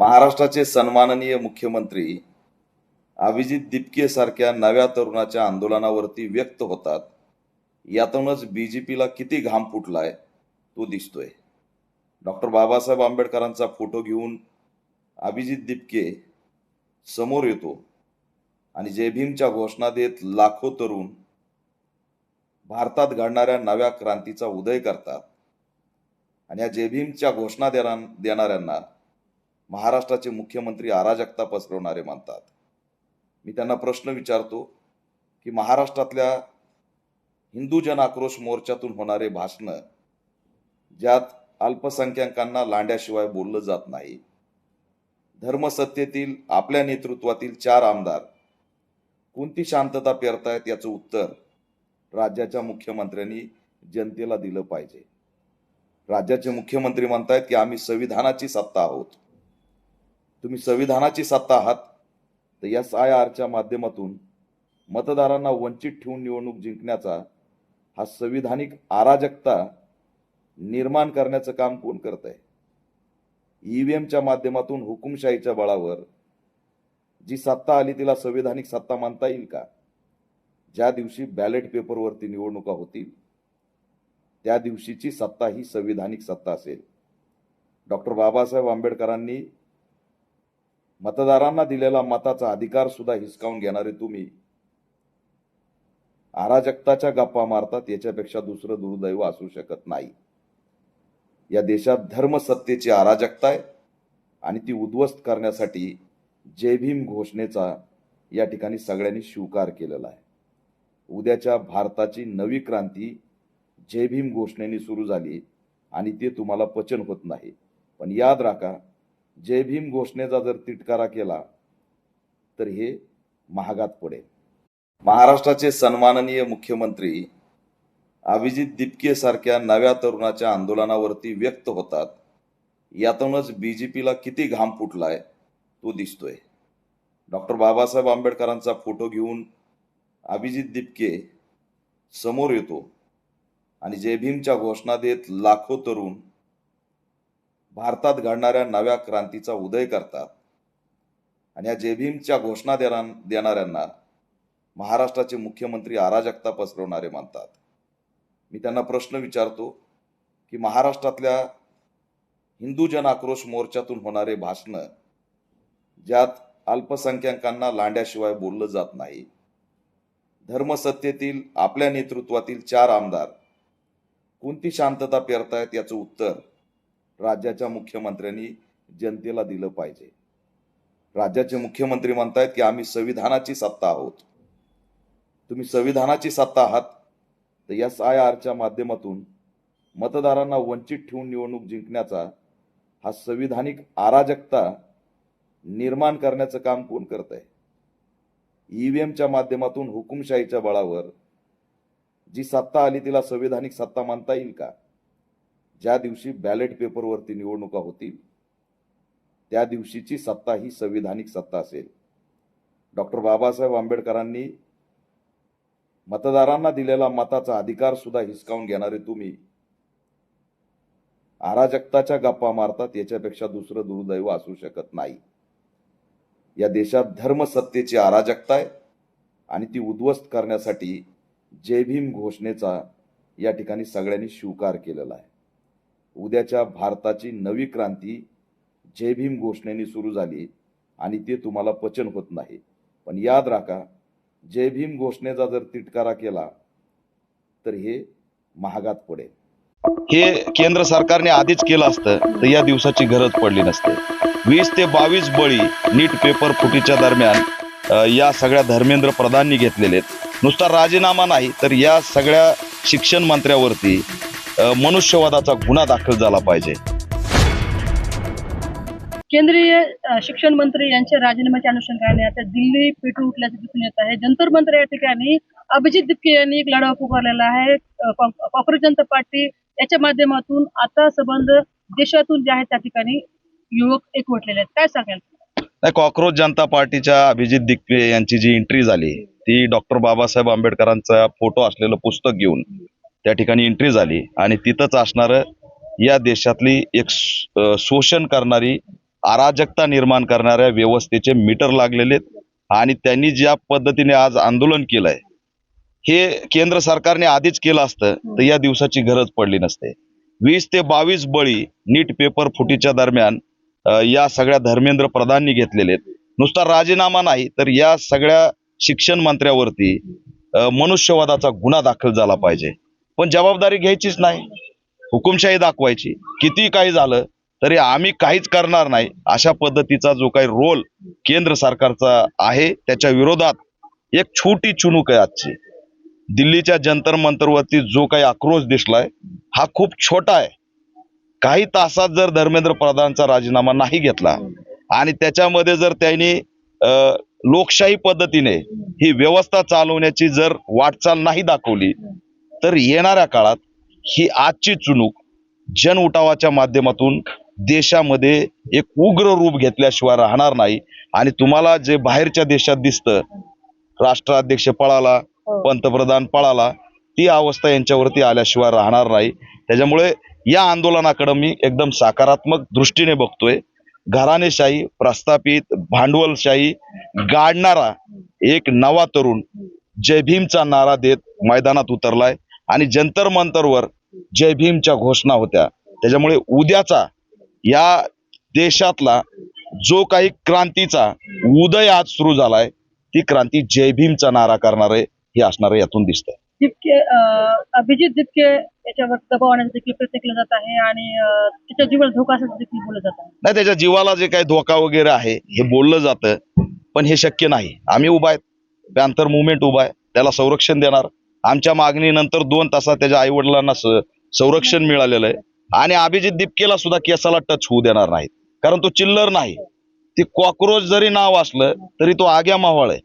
महाराष्ट्राचे सन्माननीय मुख्यमंत्री अभिजित दिपके सारख्या नव्या तरुणाच्या आंदोलनावरती व्यक्त होतात. यातूनच बीजेपीला किती घाम फुटलाय तो दिसतोय. डॉक्टर बाबासाहेब आंबेडकरांचा फोटो घेऊन अभिजित दिपके समोर येतो आणि जय भीमच्या घोषणा देत लाखो तरुण भारतात घडणाऱ्या नव्या क्रांतीचा उदय करतात. आणि या जय भीमच्या घोषणा देणाऱ्यांना महाराष्ट्राचे मुख्यमंत्री अराजकता पसरवणारे मानतात. मी त्यांना प्रश्न विचारतो की महाराष्ट्रातल्या हिंदू जन आक्रोश मोर्चातून होणारे भाषण, ज्यात अल्पसंख्याकांना लांड्याशिवाय बोललं जात नाही, धर्मसत्तेतील आपल्या नेतृत्वातील 4 आमदार कोणती शांतता पेरतायत याचं उत्तर राज्याच्या मुख्यमंत्र्यांनी जनतेला दिलं पाहिजे. राज्याचे मुख्यमंत्री म्हणतायत की आम्ही संविधानाची सत्ता आहोत. तुम्ही संविधानाची सत्ता आहात तर SIRच्या माध्यमातून मतदारांना वंचित ठेवून निवडणूक जिंकण्याचा हा संविधानिक अराजकता निर्माण करण्याचं काम कोण करत आहे? EVMच्या माध्यमातून हुकुमशाहीच्या बळावर जी सत्ता आली तिला संविधानिक सत्ता मानता येईल का? ज्या दिवशी बॅलेट पेपरवरती निवडणुका होतील त्या दिवशीची सत्ता ही संविधानिक सत्ता असेल. डॉक्टर बाबासाहेब आंबेडकरांनी मतदारांना दिलेला मताचा अधिकार सुद्धा हिसकावून घेणारे तुम्ही अराजकताच्या गप्पा मारतात. याच्यापेक्षा दुसरं दुर्दैव असू शकत नाही. या देशात धर्मसत्तेची अराजकता आहे आणि ती उद्ध्वस्त करण्यासाठी जय भीम घोषणेचा या ठिकाणी सगळ्यांनी स्वीकार केलेला आहे. उद्याच्या भारताची नवी क्रांती जय भीम घोषणेने सुरू झाली आणि ते तुम्हाला पचन होत नाही. पण याद राखा, जय भीम घोषणेचा जर तिटकारा केला तर हे महागात पडेल. महाराष्ट्राचे सन्माननीय मुख्यमंत्री अभिजित दिपके सारख्या नव्या तरुणाच्या आंदोलनावरती व्यक्त होतात. यातूनच बीजेपीला किती घाम फुटलाय तो दिसतोय. डॉक्टर बाबासाहेब आंबेडकरांचा फोटो घेऊन अभिजित दिपके समोर येतो आणि जय भीमच्या घोषणा देत लाखो तरुण भारतात घडणाऱ्या नव्या क्रांतीचा उदय करतात. आणि या जय भीमच्या घोषणा देणाऱ्यांना महाराष्ट्राचे मुख्यमंत्री अराजकता पसरवणारे मानतात. मी त्यांना प्रश्न विचारतो की महाराष्ट्रातल्या हिंदू जन आक्रोश मोर्चातून होणारे भाषण, ज्यात अल्पसंख्याकांना लांड्याशिवाय बोललं जात नाही, धर्मसत्तेतील आपल्या नेतृत्वातील 4 आमदार कोणती शांतता पेरतायत याचं उत्तर राज्याच्या मुख्यमंत्र्यांनी जनतेला दिलं पाहिजे. राज्याचे मुख्यमंत्री म्हणतायत की आम्ही संविधानाची सत्ता आहोत. तुम्ही संविधानाची सत्ता आहात तर SIRच्या माध्यमातून मतदारांना वंचित ठेवून निवडणूक जिंकण्याचा हा संविधानिक अराजकता निर्माण करण्याचं काम कोण करत आहे? EVMच्या माध्यमातून हुकुमशाहीच्या बळावर जी सत्ता आली तिला संविधानिक सत्ता मानता येईल का? ज्या दिवशी बॅलेट पेपरवरती निवडणुका होतील त्या दिवशीची सत्ता ही संविधानिक सत्ता असेल. डॉक्टर बाबासाहेब आंबेडकरांनी मतदारांना दिलेला मताचा अधिकार सुद्धा हिसकावून घेणारे तुम्ही अराजकताच्या गप्पा मारतात. याच्यापेक्षा दुसरं दुर्दैव असू शकत नाही. या देशात धर्मसत्तेची अराजकता आहे आणि ती उद्ध्वस्त करण्यासाठी जय भीम घोषणेचा या ठिकाणी सगळ्यांनी स्वीकार केलेला आहे. उद्याच्या भारताची नवी क्रांती जय भीम घोषणेने सुरू झाली आणि ते तुम्हाला पचन होत नाही. पण याद राखा, जय भीम घोषणेचा जर तिटकारा केला तर हे महागात पडेल. हे केंद्र सरकारने आधीच केलं असतं तर या दिवसाची गरज पडली नसते. 20 ते 22 बळी नीट पेपर फुटीच्या दरम्यान या सगळ्या धर्मेंद्र प्रधाननी घेतलेले आहेत. नुसता राजीनामा नाही तर या सगळ्या शिक्षण मंत्र्यावरती मनुष्यवधाचा गुन्हा दाखल झाला पाहिजे. केंद्रीय शिक्षण मंत्री यांच्या राजीनाम्याच्या अनुषंगाने आता दिल्ली पेटून उठल्याचे दिसून येत आहे. जंतर मंतर या ठिकाणी अभिजित दिपके यांनी एक लढा पुकारलेला आहे. काँग्रेस जनता पार्टी याच्या माध्यमातून आता संबंध देशातून जे आहेत त्या ठिकाणी युवक एकवटलेले आहेत. काय सांगाल? काँग्रेस जनता पार्टीच्या अभिजित दिपके यांची जी एंट्री झाली ती डॉक्टर बाबासाहेब आंबेडकरांचा फोटो असलेलं पुस्तक घेऊन त्या ठिकाणी एंट्री झाली आणि तिथंच असणारं या देशातली एक शोषण करणारी अराजकता निर्माण करणाऱ्या व्यवस्थेचे मीटर लागलेले आहेत आणि त्यांनी ज्या पद्धतीने आज आंदोलन केलंय हे केंद्र सरकारने आधीच केलं असतं तर या दिवसाची गरज पडली नसते. 20 ते 22 बळी नीट पेपर फुटीच्या दरम्यान या सगळ्या धर्मेंद्र प्रधाननी घेतलेले आहेत. नुसता राजीनामा नाही तर या सगळ्या शिक्षण मंत्र्यावरती मनुष्यवधाचा गुन्हा दाखल झाला पाहिजे. पण जबाबदारी घ्यायचीच नाही, हुकुमशाही दाखवायची. किती काही झालं तरी आम्ही काहीच करणार नाही अशा पद्धतीचा जो काही रोल केंद्र सरकारचा आहे त्याच्या विरोधात एक छोटी चुणूक आहे आजची. दिल्लीच्या जंतर मंतरवरती जो काही आक्रोश दिसलाय हा खूप छोटा आहे. काही तासात जर धर्मेंद्र प्रधानचा राजीनामा नाही घेतला आणि त्याच्यामध्ये जर त्यांनी लोकशाही पद्धतीने ही व्यवस्था चालवण्याची जर वाटचाल नाही दाखवली तर येणाऱ्या काळात ही आजची चुणूक जन उठावाच्या माध्यमातून देशामध्ये एक उग्र रूप घेतल्याशिवाय राहणार नाही. आणि तुम्हाला जे बाहेरच्या देशात दिसतं, राष्ट्राध्यक्ष पळाला, पंतप्रधान पळाला, ती अवस्था यांच्यावरती आल्याशिवाय राहणार नाही. त्याच्यामुळे या आंदोलनाकडे मी एकदम सकारात्मक दृष्टीने बघतोय. घराणेशाही, प्रस्थापित, भांडवलशाही गाडणारा एक नवा तरुण जय भीमचा नारा देत मैदानात उतरलाय आणि जंतर मंतरवर जय भीमच्या घोषणा होत्या. त्याच्यामुळे उद्याचा या देशातला जो काही क्रांतीचा उदय आज सुरू झालाय ती क्रांती जय भीमचा नारा करणारे हे असणारे यातून दिसतंय. दिपके अभिजित दिपके याच्यावर दबाव आणण्याचा देखील प्रयत्न केला जात आहे आणि त्याच्या जीवाला धोका असं देखील बोललं जात आहे. नाही, त्याच्या जीवाला जे काही धोका वगैरे आहे हे बोललं जातं पण हे शक्य नाही. आम्ही उभा आहेत, पॅन्थर मुवमेंट उभा आहे, त्याला संरक्षण देणार. आमच्या मागणीनंतर 2 तासात त्याच्या आई वडिलांना संरक्षण मिळालेलं आहे आणि अभिजित दिपकेला सुद्धा केसाला टच होऊ देणार नाहीत. कारण तो चिल्लर नाही. ती कॉक्रोच जरी नाव असलं तरी तो आग्या मावळ आहे.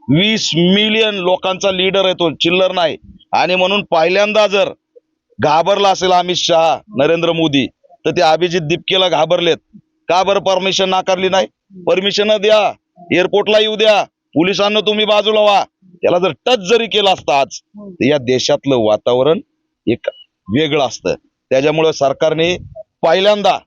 20 मिलियन लोकांचा लीडर आहे तो, चिल्लर नाही. आणि म्हणून पहिल्यांदा जर घाबरला असेल अमित शहा, नरेंद्र मोदी, तर ते अभिजित दिपकेला घाबरलेत. का बरं परमिशन नाकारली नाही? परमिशन द्या, एअरपोर्टला येऊ द्या, पोलिसांना तुम्ही बाजूला व्हा. त्याला जर टच जरी केला असता आज तर या देशातलं वातावरण एक वेगळं असतं. त्याच्यामुळे सरकारने पहिल्यांदा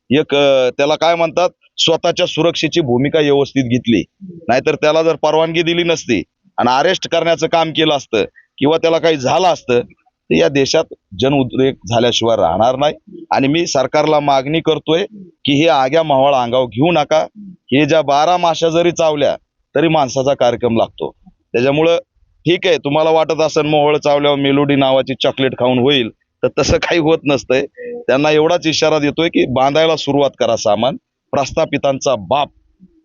एक त्याला काय म्हणतात स्वतःच्या सुरक्षेची भूमिका व्यवस्थित घेतली. नाहीतर त्याला जर परवानगी दिली नसती आणि अरेस्ट करण्याचं काम केलं असतं किंवा त्याला काही झालं असतं तर या देशात जनउद्रेक झाल्याशिवाय राहणार नाही. आणि मी सरकारला मागणी करतोय की हे आग्या मावळ अंगावर घेऊ नका. हे ज्या 12 माश्या जरी चावल्या तरी माणसाचा कार्यक्रम लागतो. त्याच्यामुळं ठीक आहे, तुम्हाला वाटत असेल मोहळ चावल्यावर मेलोडी नावाची चॉकलेट खाऊन होईल, तर तसं काही होत नसतंय. त्यांना एवढाच इशारा देतोय की बांधायला सुरुवात करा सामान. प्रस्थापितांचा बाप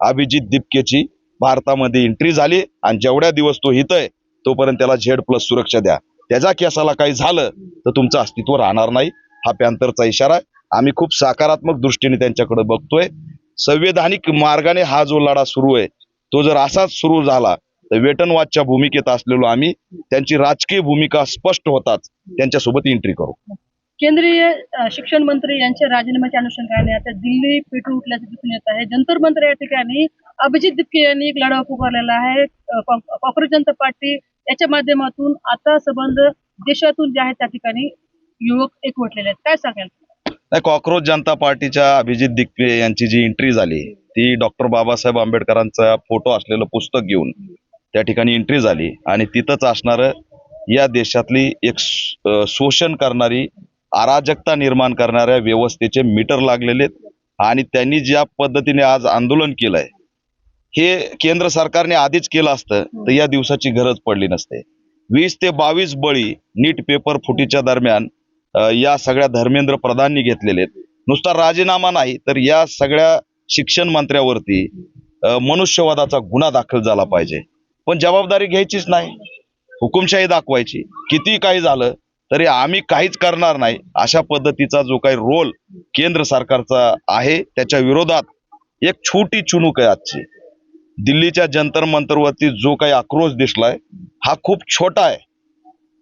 अभिजित दिपकेची भारतामध्ये एंट्री झाली आणि जेवढ्या दिवस तो हित आहे तोपर्यंत त्याला Z+ सुरक्षा द्या. त्याच्या केसाला काही झालं तर तुमचं अस्तित्व राहणार नाही. हा पॅन्थरचा इशारा आहे. आम्ही खूप सकारात्मक दृष्टीने त्यांच्याकडे बघतोय. संवैधानिक मार्गाने हा जो लढा सुरू आहे तो जर असाच सुरू झाला तर वेटनवादच्या भूमिकेत असलेलो आम्ही त्यांची राजकीय भूमिका स्पष्ट होताच त्यांच्यासोबत एंट्री करू. केंद्रीय शिक्षण मंत्री यांच्या राजीनाम्याच्या अनुषंगाने आता दिल्ली पेटून उठल्याचे दिसून येत आहे. जंतर मंतर या ठिकाणी अभिजित दिपके यांनी एक लढा पुकारलेला आहे. कॉंग्रेस जनता पार्टी याच्या माध्यमातून आता संबंध देशातून जे आहेत त्या ठिकाणी युवक एकवटलेले आहेत. काय सांगाल? नाही, कॉक्रोच जनता पार्टीच्या अभिजित दिपके यांची जी एंट्री झाली ती डॉक्टर बाबासाहेब आंबेडकरांचा फोटो असलेलं पुस्तक घेऊन त्या ठिकाणी एंट्री झाली आणि तिथंच असणारं या देशातली एक शोषण करणारी, अराजकता निर्माण करणाऱ्या व्यवस्थेचे मीटर लागलेले आहेत. आणि त्यांनी ज्या पद्धतीने आज आंदोलन केलंय हे केंद्र सरकारने आधीच केलं असतं तर या दिवसाची गरज पडली नसते. 20 ते 22 बळी नीट पेपर फुटीच्या दरम्यान या सगळ्या धर्मेंद्र प्रधाननी घेतलेले आहेत. नुसता राजीनामा नाही तर या सगळ्या शिक्षण मंत्र्यावरती मनुष्यवधाचा गुन्हा दाखल झाला पाहिजे. पण जबाबदारी घ्यायचीच नाही, हुकुमशाही दाखवायची. किती काही झालं तरी आम्ही काहीच करणार नाही अशा पद्धतीचा जो काही रोल केंद्र सरकारचा आहे त्याच्या विरोधात एक छोटी चुणूक आहे आजची. दिल्लीच्या जंतर मंतरवरती जो काही आक्रोश दिसलाय हा खूप छोटा आहे.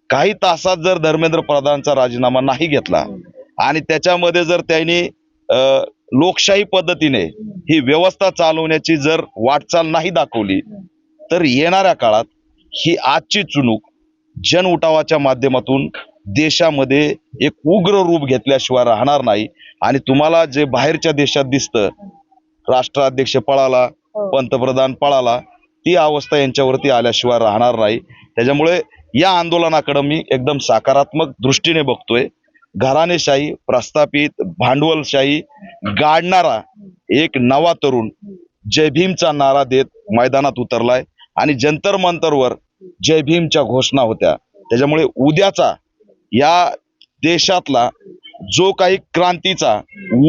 काही तासात जर धर्मेंद्र प्रधानचा राजीनामा नाही घेतला आणि त्याच्यामध्ये जर त्यांनी लोकशाही पद्धतीने ही व्यवस्था चालवण्याची जर वाटचाल नाही दाखवली तर येणाऱ्या काळात ही आजची चुणूक जन उठावाच्या माध्यमातून देशामध्ये एक उग्र रूप घेतल्याशिवाय राहणार नाही. आणि तुम्हाला जे बाहेरच्या देशात दिसतं, राष्ट्राध्यक्ष पळाला, हो. पंतप्रधान पळाला, ती अवस्था यांच्यावरती आल्याशिवाय राहणार नाही. त्याच्यामुळे या आंदोलनाकडे मी एकदम सकारात्मक दृष्टीने बघतोय. घराणेशाही, प्रस्थापित, भांडवलशाही गाडणारा एक नवा तरुण जय भीमचा नारा देत मैदानात उतरलाय आणि जंतर मंतरवर जय भीमच्या घोषणा होत्या. त्याच्यामुळे उद्याचा या देशातला जो काही क्रांतीचा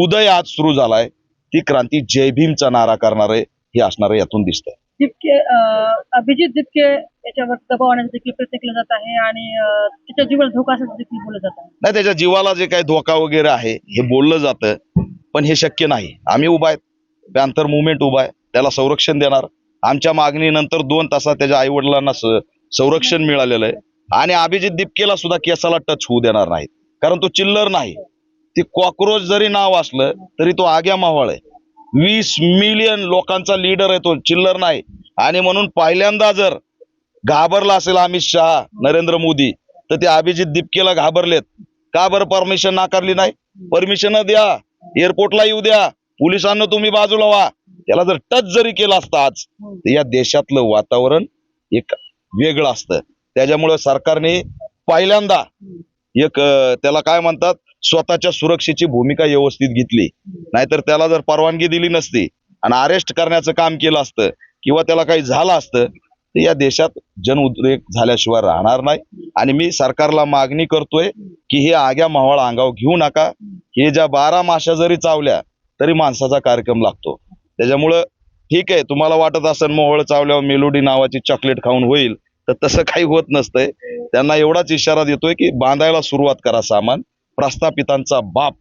उदय आज सुरू झालाय, ती क्रांती जय भीमचा नारा करणार आहे हे असणार यातून दिसतंय. दिपके अभिजित दिपके याच्यावर दबाव आणण्याचा देखील प्रयत्न केला जात आहे आणि त्याच्या जीवाला धोका असं देखील बोललं जात आहे. नाही, त्याच्या जीवाला जे काही धोका वगैरे आहे हे बोललं जातं, पण हे शक्य नाही. आम्ही उभा आहेत, पॅन्थर मुवमेंट उभा आहे, त्याला संरक्षण देणार. आमच्या मागणीनंतर 2 तासात त्याच्या आई वडिलांना संरक्षण मिळालेलं आहे आणि अभिजित दिपकेला सुद्धा केसाला टच होऊ देणार नाहीत, कारण तो चिल्लर नाही. ती कॉक्रोच जरी नाव असलं तरी तो आग्या मावळ आहे. 20 मिलियन लोकांचा लीडर आहे तो, चिल्लर नाही. आणि म्हणून पहिल्यांदा जर घाबरला असेल अमित शहा, नरेंद्र मोदी, तर ते अभिजित दिपकेला घाबरलेत. का बरं परमिशन नाकारली नाही? परमिशन द्या, एअरपोर्टला येऊ द्या, पोलिसांना तुम्ही बाजूला व्हा. त्याला जर टच जरी केला असता आज, तर या देशातलं वातावरण एक वेगळं असतं. त्याच्यामुळे सरकारने पहिल्यांदा एक त्याला काय म्हणतात, स्वतःच्या सुरक्षेची भूमिका व्यवस्थित घेतली. नाहीतर त्याला जर परवानगी दिली नसती आणि अरेस्ट करण्याचं काम केलं असतं किंवा त्याला काही झालं असतं, तर या देशात जनउद्रेक झाल्याशिवाय राहणार नाही. आणि मी सरकारला मागणी करतोय की हे आग्या मावळ अंगावर घेऊ नका. हे ज्या 12 माश्या जरी चावल्या तरी माणसाचा कार्यक्रम लागतो. त्याच्यामुळं ठीक आहे, तुम्हाला वाटत असेल मोहळ चावल्यावर मेलोडी नावाची चॉकलेट खाऊन होईल, तर तसं काही होत नसतंय. त्यांना एवढाच इशारा देतोय की बांधायला सुरुवात करा सामान. प्रस्थापितांचा बाप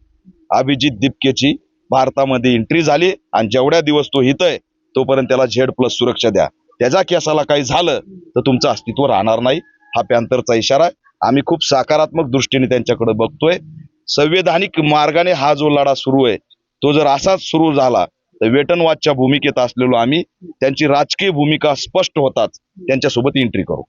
अभिजित दिपकेची भारतामध्ये एंट्री झाली आणि जेवढ्या दिवस तो हित आहे तोपर्यंत त्याला Z+ सुरक्षा द्या. त्याच्या केसाला काही झालं तर तुमचं अस्तित्व राहणार नाही. हा पॅन्थरचा इशारा आहे. आम्ही खूप सकारात्मक दृष्टीने त्यांच्याकडे बघतोय. संवैधानिक मार्गाने हा जो लढा सुरू आहे तो जर असाच सुरू झाला तर वेट अँड वॉचच्या भूमिकेत असलेलो आम्ही त्यांची राजकीय भूमिका स्पष्ट होताच त्यांच्यासोबत एंट्री करू.